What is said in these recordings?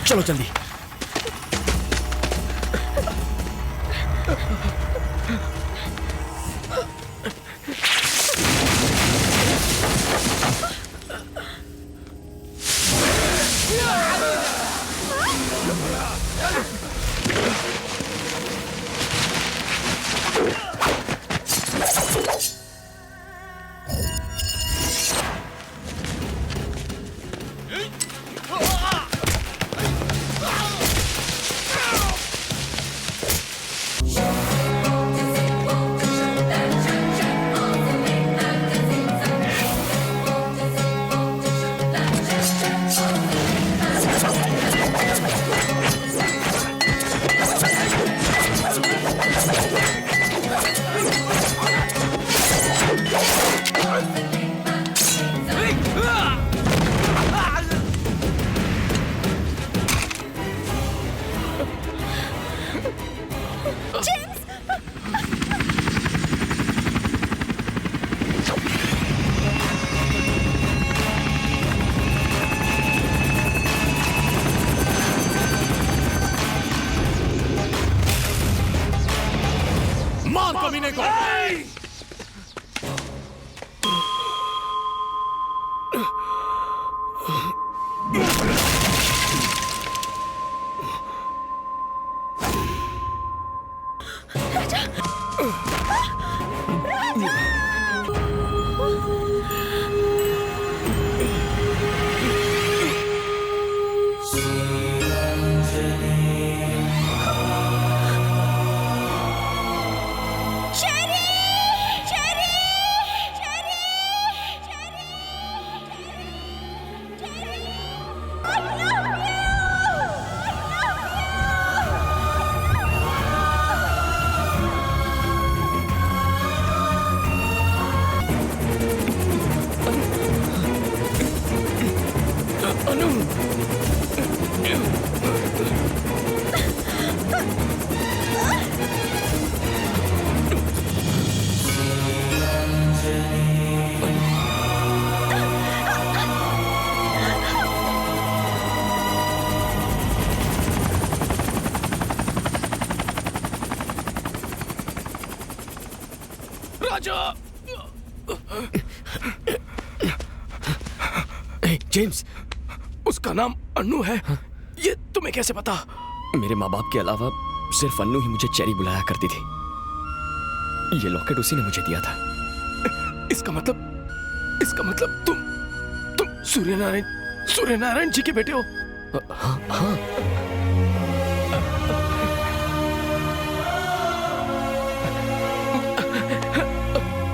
चलो जल्दी। जेम्स, उसका नाम अन्नू है। ये तुम्हें कैसे पता? मेरे माँ बाप के अलावा सिर्फ अन्नू ही मुझे चेरी बुलाया करती थी। ये लॉकेट उसी ने मुझे दिया था। इसका मतलब तुम सूर्यनारायण जी के बेटे हो? हाँ हाँ।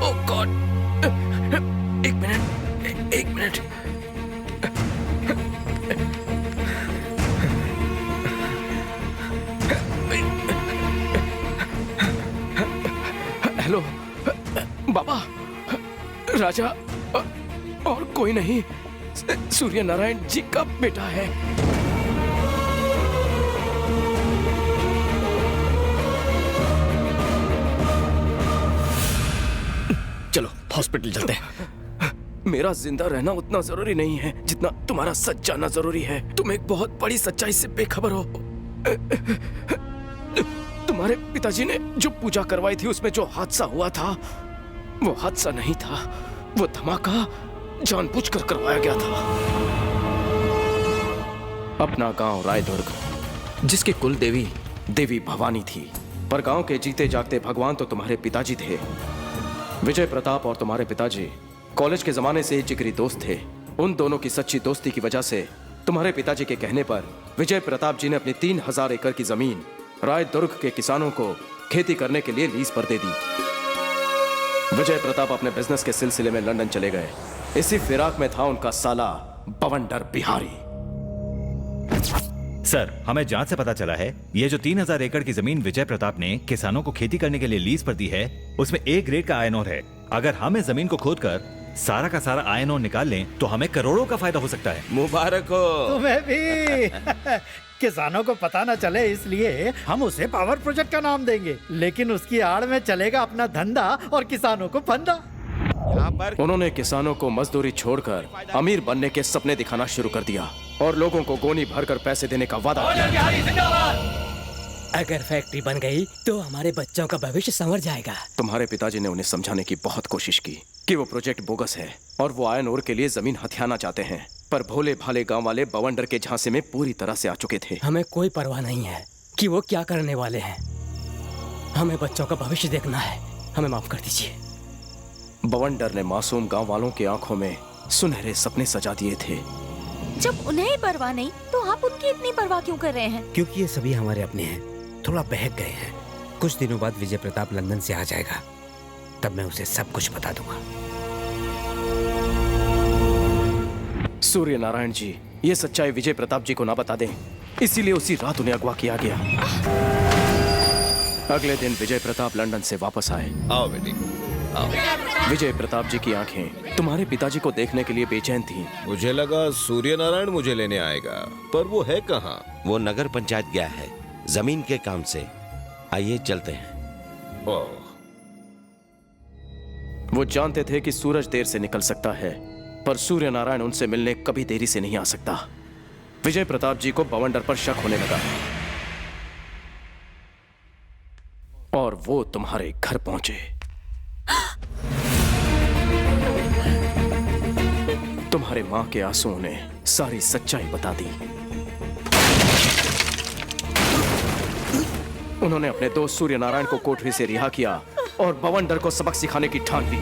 ओह गॉड, एक मिनट। हेलो बाबा, राजा और कोई नहीं, सूर्यनारायण जी का बेटा है। चलो हॉस्पिटल चलते हैं। मेरा जिंदा रहना उतना जरूरी नहीं है जितना तुम्हारा सच जानना जरूरी है। तुम एक बहुत बड़ी सच्चाई से बेखबर हो। तुम्हारे पिताजी ने जो पूजा करवाई थी उसमें जो हादसा हुआ था वो हादसा नहीं था, वो धमाका जानबूझकर करवाया गया था। अपना गांव रायदुर्ग, जिसकी कुल देवी देवी भवानी थी, पर गांव के जीते जागते भगवान तो तुम्हारे पिताजी थे। विजय प्रताप और तुम्हारे पिताजी कॉलेज के जमाने से जिगरी दोस्त थे। उन दोनों की सच्ची दोस्ती की वजह से तुम्हारे पिताजी के कहने पर विजय प्रताप जी ने अपनी 3000 एकड़ की जमीन रायदुर्ग के किसानों को खेती करने के लिए लीज पर दे दी। विजय प्रताप अपने बिजनेस के सिलसिले में लंदन चले गए। इसी फिराक में था उनका साला बवंडर बिहारी। सर, हमें जांच से पता चला है ये जो 3000 एकड़ की जमीन विजय प्रताप ने किसानों को खेती करने के लिए लीज पर दी है उसमें ए ग्रेड का आयरन ओर है। अगर हम इस जमीन को खोदकर सारा का सारा आयरन ओर निकाल लें तो हमें करोड़ों का फायदा हो सकता है। मुबारक हो तुम्हें भी। किसानों को पता न चले इसलिए हम उसे पावर प्रोजेक्ट का नाम देंगे, लेकिन उसकी आड़ में चलेगा अपना धंधा और किसानों को फंदा। यहाँ पर उन्होंने किसानों को मजदूरी छोड़कर अमीर बनने के सपने दिखाना शुरू कर दिया और लोगों को गोनी भरकर पैसे देने का वादा किया। अगर फैक्ट्री बन गई तो हमारे बच्चों का भविष्य संवर जाएगा। तुम्हारे पिताजी ने उन्हें समझाने की बहुत कोशिश की कि वो प्रोजेक्ट बोगस है और वो आयन ओर के लिए जमीन हथियाना चाहते हैं, पर भोले भाले गांव वाले बवंडर के झांसे में पूरी तरह से आ चुके थे। हमें कोई परवाह नहीं है कि वो क्या करने वाले हैं। हमें बच्चों का भविष्य देखना है। हमें माफ कर दीजिए। बवंडर ने मासूम गांव वालों की आंखों में सुनहरे सपने सजा दिए थे। जब उन्हें ही परवाह नहीं तो आप उनकी इतनी परवाह क्यों कर रहे हैं? क्योंकि ये सभी हमारे अपने हैं। थोड़ा बहक गए हैं। कुछ दिनों बाद विजय प्रताप लंदन से आ जाएगा, तब मैं उसे सब कुछ बता दूंगा। सूर्य नारायण जी, ये सच्चाई विजय प्रताप जी को ना बता दें, इसीलिए उसी रात उन्हें अगवा किया गया। अगले दिन विजय प्रताप लंदन से वापस आए। आओ बेटी, आओ। विजय प्रताप जी की आंखें तुम्हारे पिताजी को देखने के लिए बेचैन थीं। मुझे लगा सूर्य नारायण मुझे लेने आएगा, पर वो है कहाँ? वो नगर पंचायत गया है जमीन के काम से। आइए चलते हैं। ओह, वो जानते थे कि सूरज देर से निकल सकता है, पर सूर्य नारायण उनसे मिलने कभी देरी से नहीं आ सकता। विजय प्रताप जी को बवंडर पर शक होने लगा और वो तुम्हारे घर पहुंचे। तुम्हारे मां के आंसुओं ने सारी सच्चाई बता दी। उन्होंने अपने दोस्त सूर्य नारायण को कोठरी से रिहा किया और बवंडर को सबक सिखाने की ठान ली।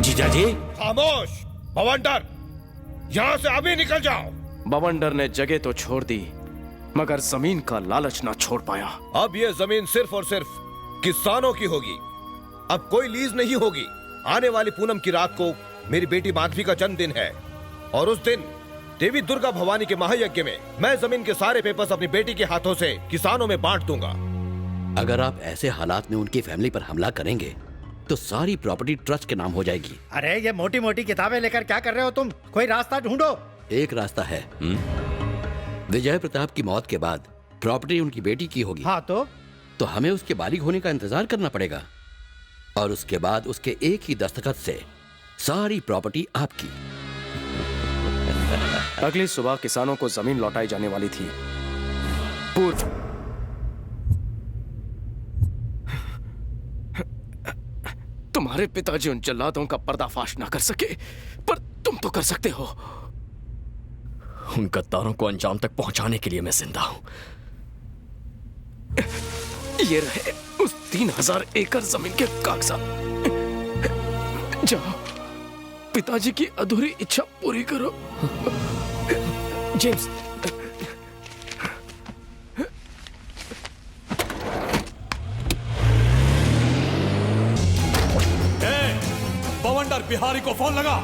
जीजाजी, खामोश! बवंडर, यहाँ से अभी निकल जाओ। बवंडर ने जगह तो छोड़ दी, मगर जमीन का लालच ना छोड़ पाया। अब ये जमीन सिर्फ और सिर्फ किसानों की होगी। अब कोई लीज नहीं होगी। आने वाली पूनम की रात को मेरी बेटी माधवी का जन्मदिन है और उस दिन देवी दुर्गा भवानी के महायज्ञ में मैं जमीन के सारे पेपर्स अपनी बेटी के हाथों से किसानों में बांट दूंगा। अगर आप ऐसे हालात में उनकी फैमिली पर हमला करेंगे तो सारी प्रॉपर्टी ट्रस्ट के नाम हो जाएगी। अरे ये मोटी मोटी किताबें लेकर क्या कर रहे हो तुम? कोई रास्ता ढूंढो। एक रास्ता है। विजय प्रताप की मौत के बाद प्रॉपर्टी उनकी बेटी की होगी। हाँ तो हमें उसके बालिग होने का इंतजार करना पड़ेगा और उसके बाद उसके एक ही दस्तखत से सारी प्रॉपर्टी आपकी। अगली सुबह किसानों को जमीन लौटाई जाने वाली थी। तुम्हारे पिताजी उन जल्लादों का पर्दाफाश ना कर सके, पर तुम तो कर सकते हो। उन गद्दारों को अंजाम तक पहुंचाने के लिए मैं जिंदा हूं। ये रहे उस 3000 एकड़ जमीन के कागजात। जाओ, पिताजी की अधूरी इच्छा पूरी करो। जेम्स, बवंडर बिहारी को फोन लगा।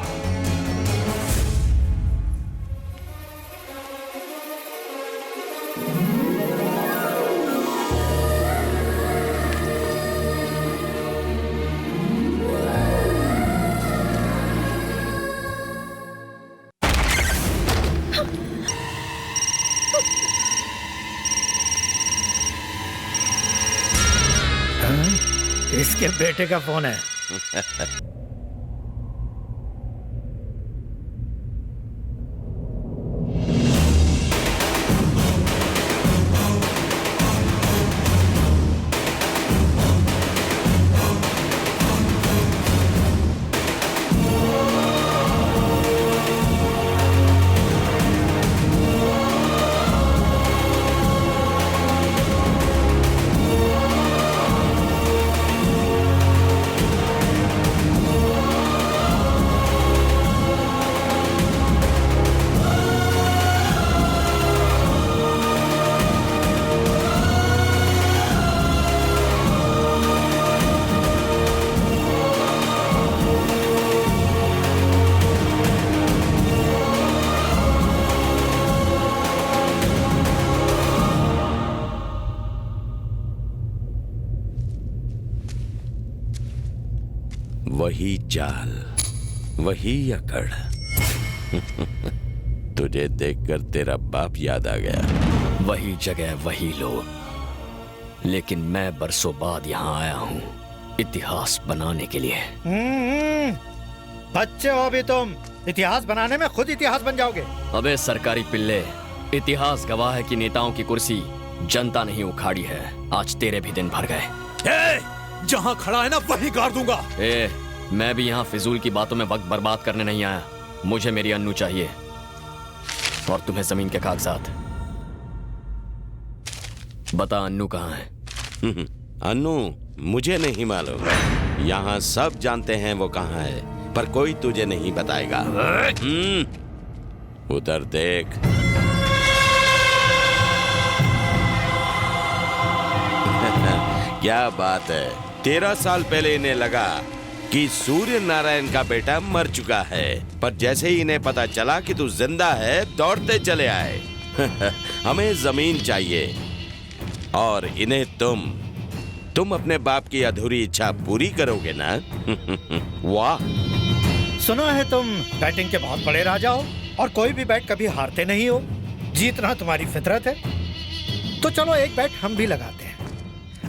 इसके बेटे का फोन है। वही चाल, वही अकड़। तुझे देखकर तेरा बाप याद आ गया। वही जगह, वही लोग, लेकिन मैं बरसों बाद यहाँ आया हूँ इतिहास बनाने के लिए। बच्चे हो अभी तुम, इतिहास बनाने में खुद इतिहास बन जाओगे। अबे सरकारी पिल्ले, इतिहास गवाह है कि नेताओं की कुर्सी जनता नहीं उखाड़ी है। आज तेरे भी दिन भर गए। जहां खड़ा है ना वहीं गाड़ दूंगा। मैं भी यहाँ फिजूल की बातों में वक्त बर्बाद करने नहीं आया। मुझे मेरी अन्नू चाहिए और तुम्हें जमीन के कागजात। बता अन्नू कहाँ है? अन्नू मुझे नहीं मालूम। यहाँ सब जानते हैं वो कहाँ है, पर कोई तुझे नहीं बताएगा। उधर देख। क्या बात है, 13 साल पहले इन्हें लगा कि सूर्य नारायण का बेटा मर चुका है, पर जैसे ही इन्हें पता चला कि तू जिंदा है, दौड़ते चले आए। हमें जमीन चाहिए और इन्हें तुम अपने बाप की अधूरी इच्छा पूरी करोगे ना? वाह। सुना है तुम बैटिंग के बहुत बड़े राजा हो और कोई भी बैट कभी हारते नहीं हो। जीतना तुम्हारी फितरत है। तो चलो एक बैट हम भी लगाते हैं।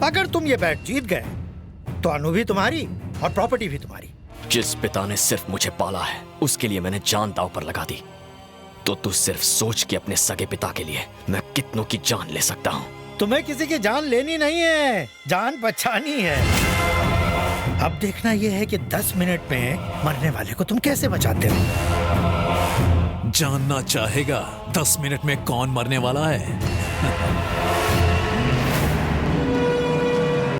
अगर तुम ये बैट जीत गए तो अनु भी तुम्हारी और प्रॉपर्टी भी तुम्हारी। जिस पिता ने सिर्फ मुझे पाला है उसके लिए मैंने जान दांव पर लगा दी, तो तू सिर्फ सोच कि अपने सगे पिता के लिए मैं कितनों की जान ले सकता हूँ। तुम्हें किसी की जान लेनी नहीं है, जान बचानी है। अब देखना यह है कि 10 मिनट में मरने वाले को तुम कैसे बचाते हो। जानना चाहेगा 10 मिनट में कौन मरने वाला है?